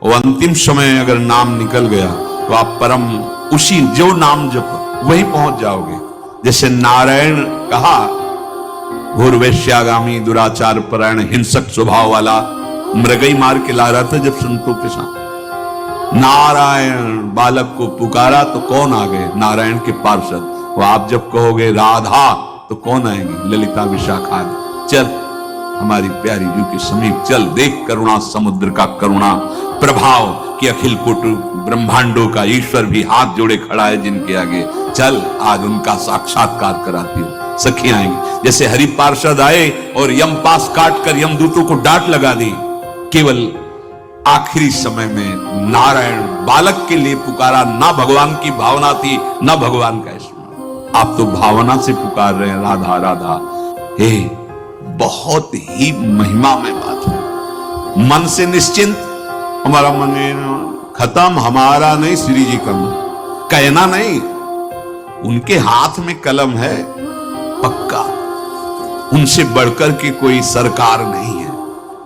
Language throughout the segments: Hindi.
वो अंतिम समय अगर नाम निकल गया तो आप परम उसी जो नाम जप वहीं पहुंच जाओगे। जैसे नारायण कहा, घोरवैश्यागामी दुराचार परायण हिंसक स्वभाव वाला मृगई मार के ला रहा था जब संतों के साथ। नारायण बालक को पुकारा तो कौन आ गए? नारायण के पार्षद। वो आप जब कहोगे राधा तो कौन आएंगे? ललिता विशाखा। चल हमारी प्यारी जू के समीप चल, देख करुणा समुद्र का करुणा प्रभाव कि अखिल कोटि ब्रह्मांडों का ईश्वर भी हाथ जोड़े खड़ा है जिनके आगे। चल आज उनका साक्षात्कार कराती हूं। सखियां आएंगी। जैसे हरि पार्षद आए और यम पास काट कर यमदूतों को डांट लगा दी, केवल आखिरी समय में नारायण बालक के लिए पुकारा। ना भगवान की भावना थी ना भगवान का स्मरण। आप तो भावना से पुकार रहे हैं राधा राधा। हे बहुत ही महिमा में बात है। मन से निश्चिंत, हमारा मन खत्म, हमारा नहीं श्री जी का कहना नहीं। उनके हाथ में कलम है पक्का, उनसे बढ़कर के कोई सरकार नहीं है,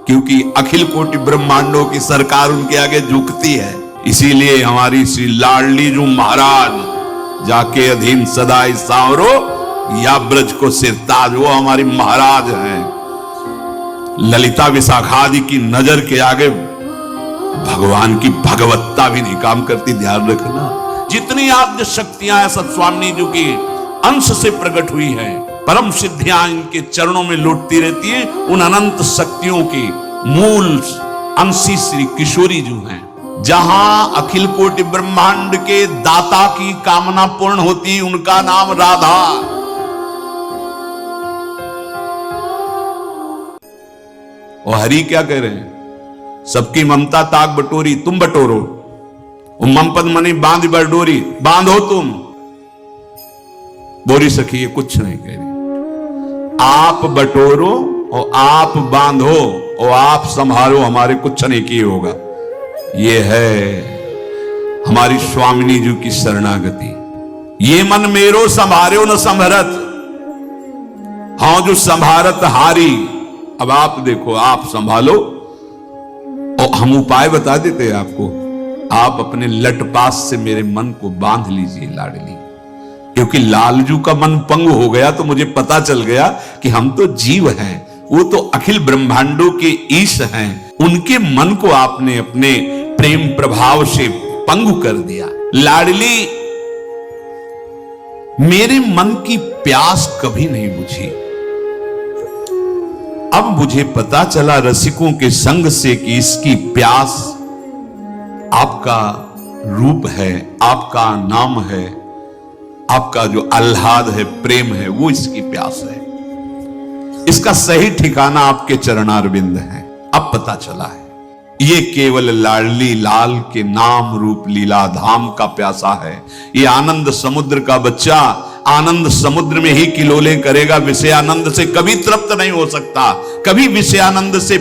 क्योंकि अखिल कोटि ब्रह्मांडों की सरकार उनके आगे झुकती है। इसीलिए हमारी श्री लाडली जो महाराज जाके अधीन सदाई सांवरो या ब्रज को सिरताज, वो हमारी महाराज हैं। ललिता विशाखादि की नजर के आगे भगवान की भगवत्ता भी नहीं काम करती। ध्यान रखना, जितनी आद्य शक्तियां हैं सब स्वामी जी की अंश से प्रकट हुई है। परम सिद्धियां इनके चरणों में लौटती रहती है। उन अनंत शक्तियों की मूल अंशी श्री किशोरी जी हैं। जहां अखिल कोटि ब्रह्मांड के दाता की कामना पूर्ण होती, उनका नाम राधा। और हरि क्या कह रहे हैं? सबकी ममता ताक बटोरी, तुम बटोरो। ममपद मनी बांध बटोरी, बांधो तुम। बोरी सखी ये कुछ नहीं कह रही। आप बटोरो और आप बांधो और आप संभालो, हमारे कुछ नहीं किए होगा। ये है हमारी स्वामिनी जी की शरणागति। ये मन मेरो संभारो न संभरत, हाँ जो संभारत हारी। अब आप देखो, आप संभालो और हम उपाय बता देते हैं आपको। आप अपने लटपास से मेरे मन को बांध लीजिए लाडली, क्योंकि लालजू का मन पंगु हो गया तो मुझे पता चल गया कि हम तो जीव हैं, वो तो अखिल ब्रह्मांडों के ईश हैं। उनके मन को आपने अपने प्रेम प्रभाव से पंगु कर दिया। लाडली, मेरे मन की प्यास कभी नहीं बुझी। अब मुझे पता चला रसिकों के संग से कि इसकी प्यास आपका रूप है, आपका नाम है, आपका जो आह्लाद है, प्रेम है, वो इसकी प्यास है। इसका सही ठिकाना आपके चरणारविंद है। अब पता चला है ये केवल लाडली लाल के नाम रूप लीला धाम का प्यासा है। ये आनंद समुद्र का बच्चा आनंद समुद्र में ही किलोले करेगा। विषयानंद से कभी तृप्त नहीं हो सकता, कभी विषयानंद से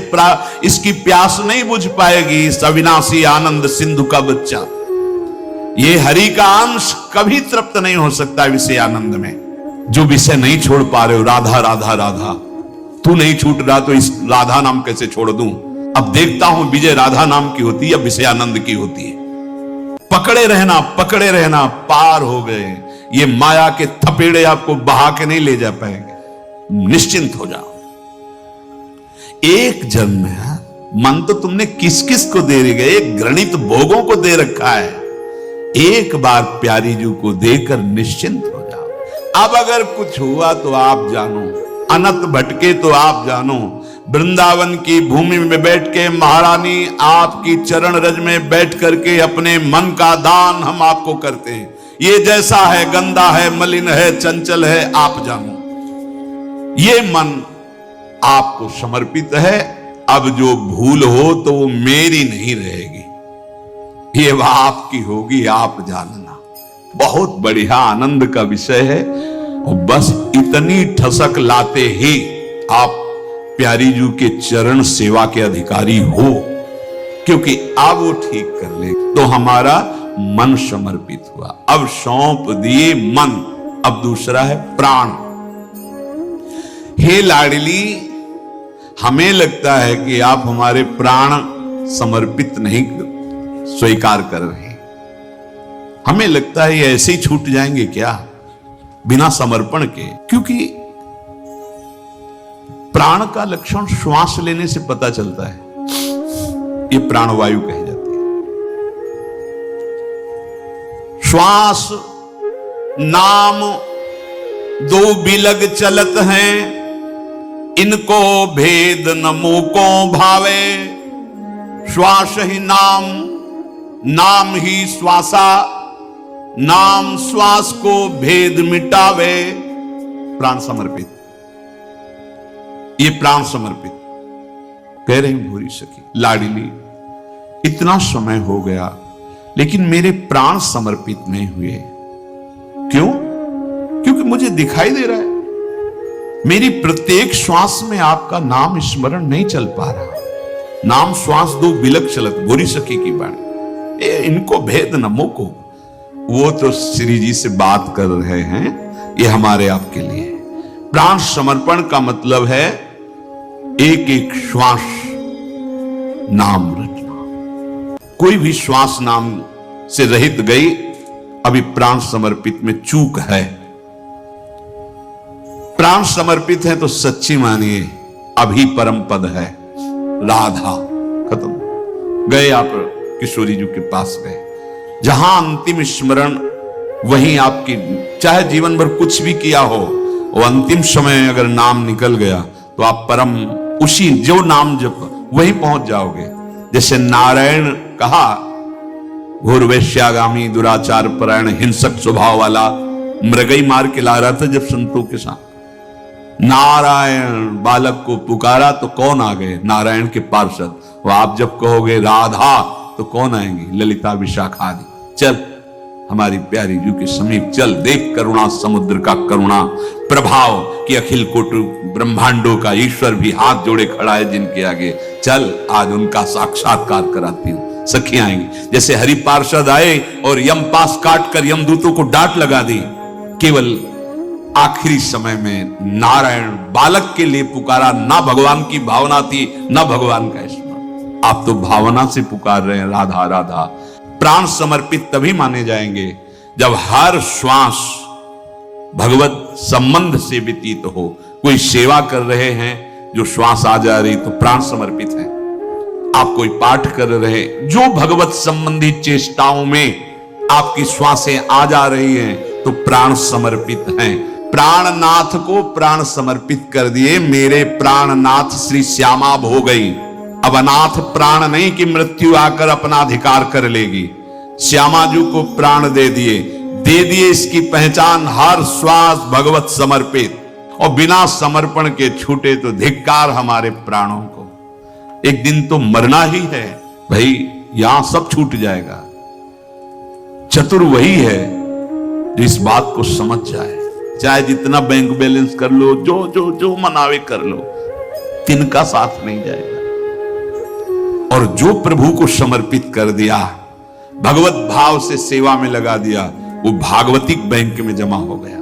इसकी प्यास नहीं बुझ पाएगी। इस अविनाशी आनंद सिंधु का बच्चा, ये हरि का अंश, कभी तृप्त नहीं हो सकता विषय आनंद में। जो विषय नहीं छोड़ पा रहे हो, राधा राधा राधा, तू नहीं छूट रहा तो इस राधा नाम कैसे छोड़ दूं? अब देखता हूं विजय राधा नाम की होती है या विषयानंद की होती है। पकड़े रहना, पार हो गए। ये माया के थपेड़े आपको बहा के नहीं ले जा पाएंगे। निश्चिंत हो जाओ। एक जन्म है, मन तो तुमने किस किस को दे रहे गए, घृणित भोगों को दे रखा है। एक बार प्यारी जू को देकर निश्चिंत हो जाओ। अब अगर कुछ हुआ तो आप जानो, अनंत भटके तो आप जानो। वृंदावन की भूमि में बैठ के महारानी आपकी चरण रज में बैठ करके अपने मन का दान हम आपको करते हैं। ये जैसा है, गंदा है, मलिन है, चंचल है, आप जानो। ये मन आपको समर्पित है। अब जो भूल हो तो वो मेरी नहीं रहेगी, ये वह आपकी होगी, आप जानना। बहुत बढ़िया आनंद का विषय है। और बस इतनी ठसक लाते ही आप प्यारी जू के चरण सेवा के अधिकारी हो, क्योंकि अब वो ठीक कर ले तो हमारा मन समर्पित हुआ। अब सौंप दिए मन, अब दूसरा है प्राण। हे लाडली, हमें लगता है कि आप हमारे प्राण समर्पित नहीं स्वीकार कर रहे हैं। हमें लगता है ये ऐसे ही छूट जाएंगे क्या बिना समर्पण के, क्योंकि प्राण का लक्षण श्वास लेने से पता चलता है। ये प्राणवायु कही जाती है। श्वास नाम दो बिलग चलत हैं, इनको भेद न मूको भावे। श्वास ही नाम, नाम ही श्वासा, नाम श्वास को भेद मिटावे। प्राण समर्पित, ये प्राण समर्पित कह रही भूरी सखी लाडली, इतना समय हो गया लेकिन मेरे प्राण समर्पित नहीं हुए। क्यों? क्योंकि मुझे दिखाई दे रहा है मेरी प्रत्येक श्वास में आपका नाम स्मरण नहीं चल पा रहा। नाम श्वास दो बिलक चलत, भूरी सखी की बाणी, इनको भेद न मोको। वो तो श्री जी से बात कर रहे हैं, ये हमारे आपके लिए। प्राण समर्पण का मतलब है एक एक श्वास नाम रचना। कोई भी श्वास नाम से रहित गई, अभी प्राण समर्पित में चूक है। प्राण समर्पित है तो सच्ची मानिए अभी परम पद है राधा। खत्म। गए आप किशोरी जी के पास गए, जहां अंतिम स्मरण वहीं आपकी, चाहे जीवन भर कुछ भी किया हो, वो अंतिम समय अगर नाम निकल गया तो आप परम उसी जो नाम जप वहीं पहुंच जाओगे। जैसे नारायण कहा, घोर वैश्यागामी दुराचार परायण हिंसक स्वभाव वाला मृगई मार के ला रहा था जब संतों के साथ। नारायण बालक को पुकारा तो कौन आ गए? नारायण के पार्षद। वो आप जब कहोगे राधा तो कौन आएंगी? ललिता विशाखा आदि। चल हमारी प्यारी जू के समीप चल, देख करुणा समुद्र का करुणा प्रभाव कि अखिल कोटि ब्रह्मांडों का ईश्वर भी हाथ जोड़े खड़ा है जिनके आगे। चल आज उनका साक्षात्कार कराती हूं। सखी आएंगी। जैसे हरि पार्षद आए और यम पास काट कर यमदूतों को डांट लगा दी, केवल आखिरी समय में नारायण बालक के लिए पुकारा। ना भगवान की भावना थी ना भगवान का स्मरण। आप तो भावना से पुकार रहे हैं राधा राधा। प्राण समर्पित तभी माने जाएंगे जब हर श्वास भगवत संबंध से व्यतीत हो। कोई सेवा कर रहे हैं, जो श्वास आ जा रही तो प्राण समर्पित है। आप कोई पाठ कर रहे, जो भगवत संबंधी चेष्टाओं में आपकी श्वासें आ जा रही हैं तो प्राण समर्पित हैं। प्राणनाथ को प्राण समर्पित कर दिए। मेरे प्राणनाथ श्री श्यामा हो गई। अब अनाथ प्राण नहीं कि मृत्यु आकर अपना अधिकार कर लेगी। श्यामा जी को प्राण दे दिए इसकी पहचान हर श्वास भगवत समर्पित। और बिना समर्पण के छूटे तो धिक्कार हमारे प्राणों को। एक दिन तो मरना ही है भाई, यहां सब छूट जाएगा। चतुर वही है जो इस बात को समझ जाए। चाहे जितना बैंक बैलेंस कर लो, जो जो जो मनावे कर लो, तिनका साथ नहीं जाएगा। और जो प्रभु को समर्पित कर दिया, भगवत भाव से सेवा में लगा दिया, वो भागवतिक बैंक में जमा हो गया।